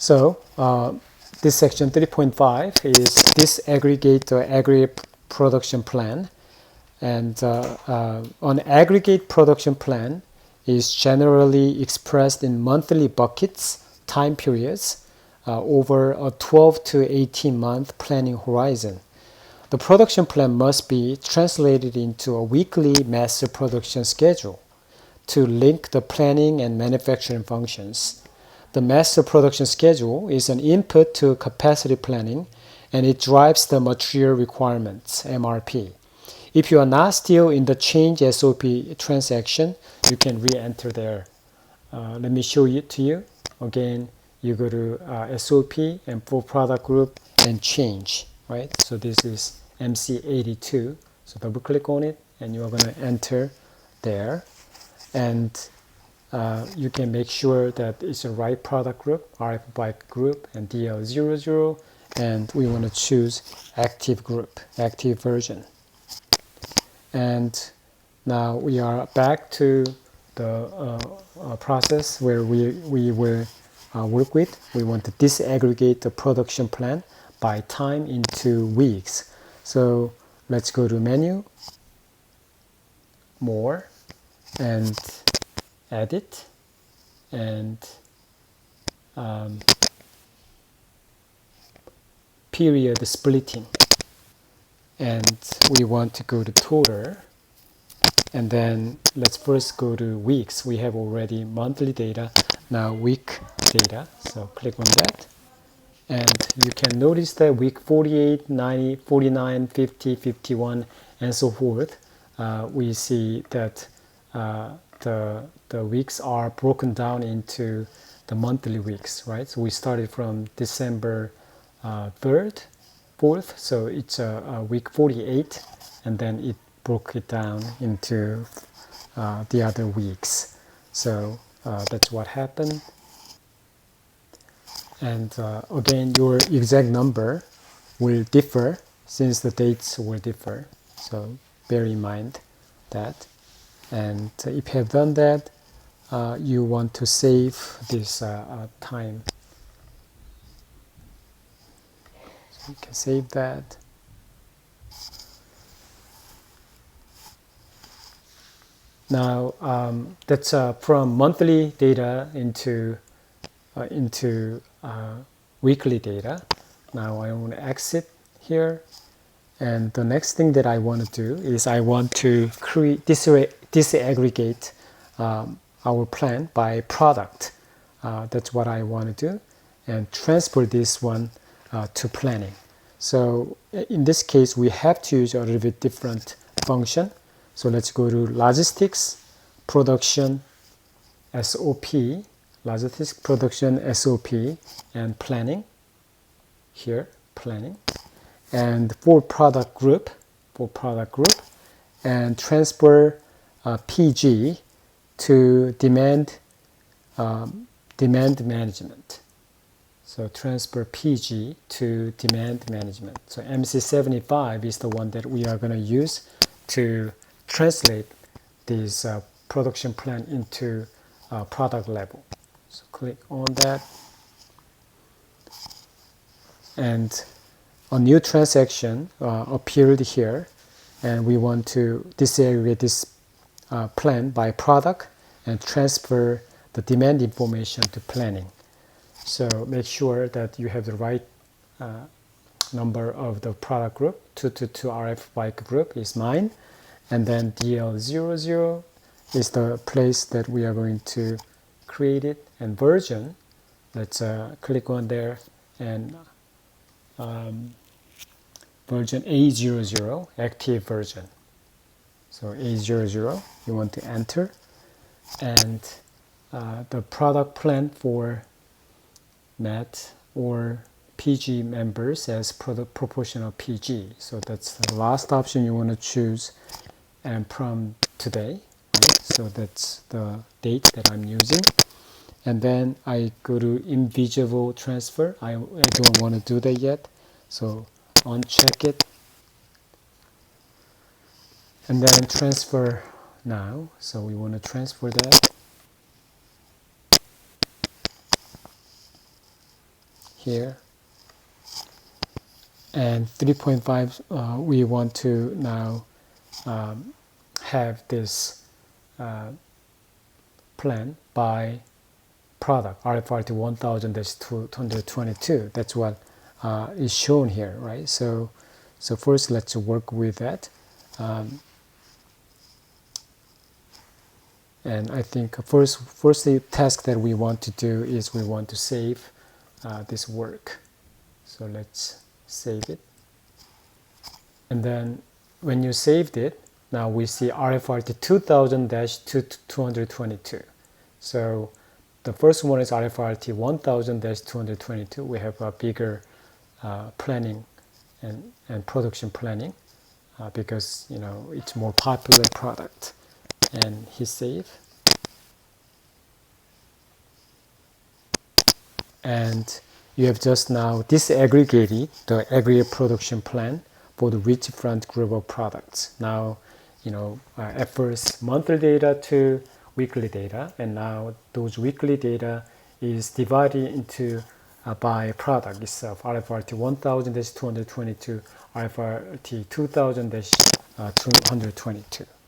So this section 3.5 is disaggregate the aggregate production plan. And an aggregate production plan is generally expressed in monthly buckets, time periods, over a 12 to 18 month planning horizon. The production plan must be translated into a weekly master production schedule to link the planning and manufacturing functions. The master production schedule is an input to capacity planning, and it drives the material requirements, MRP. If you are not still in the change SOP transaction, you can re-enter there. Let me show it to you. Again, you go to SOP and for product group and change, right? So this is MC82. So double click on it and you are going to enter there. And you can make sure that it's the right product group, RF bike group, and DL00. And we want to choose active group, active version. And now we are back to the process where we will work with. We want to disaggregate the production plan by time into weeks. So let's go to menu, more, and edit, and period splitting. And we want to go to total, and then let's first go to weeks. We have already monthly data, now week data, so click on that. And you can notice that week 48, 90, 49, 50, 51, and so forth. We see that the weeks are broken down into the monthly weeks, right? So we started from December 3rd, 4th, so it's week 48, and then it broke it down into the other weeks. So that's what happened. And again, your exact number will differ since the dates will differ. So bear in mind that. And if you have done that, you want to save this time. So you can save that. Now that's from monthly data into weekly data. Now I want to exit here, and the next thing that I want to do is I want to disaggregate our plan by product. That's what I want to do, and transfer this one to planning. So in this case, we have to use a little bit different function. So let's go to logistics, production, SOP, logistics, production, SOP, and planning. Here, planning. And for product group, and transfer PG to demand management. So transfer PG to demand management. So MC75 is the one that we are going to use to translate this production plan into product level. So click on that, and a new transaction appeared here, and we want to disaggregate this plan by product and transfer the demand information to planning. So make sure that you have the right number of the product group. 222 RF bike group is mine, and then DL00 is the place that we are going to create it, and version, let's click on there, and version A00, active version. So A00, you want to enter, and the product plan for MAT or PG members as proportional PG. So that's the last option you want to choose, and from today, right? So that's the date that I'm using. And then I go to invisible transfer. I don't want to do that yet, so uncheck it, and then transfer now. So we want to transfer that. here. And 3.5, we want to now have this plan by product, RFRT 1000-222. That's what is shown here, right? So first let's work with that. And I think first the task that we want to do is we want to save this work. So let's save it. And then when you saved it, now we see RFRT 2000-222. So the first one is RFRT 1000-222. We have a bigger planning and production planning because it's more popular product. And hit save. And you have just now disaggregated the aggregate production plan for the rich front group of products. Now, at first monthly data to weekly data, and now those weekly data is divided into by product itself, RFRT 1000-222, RFRT 2000-222.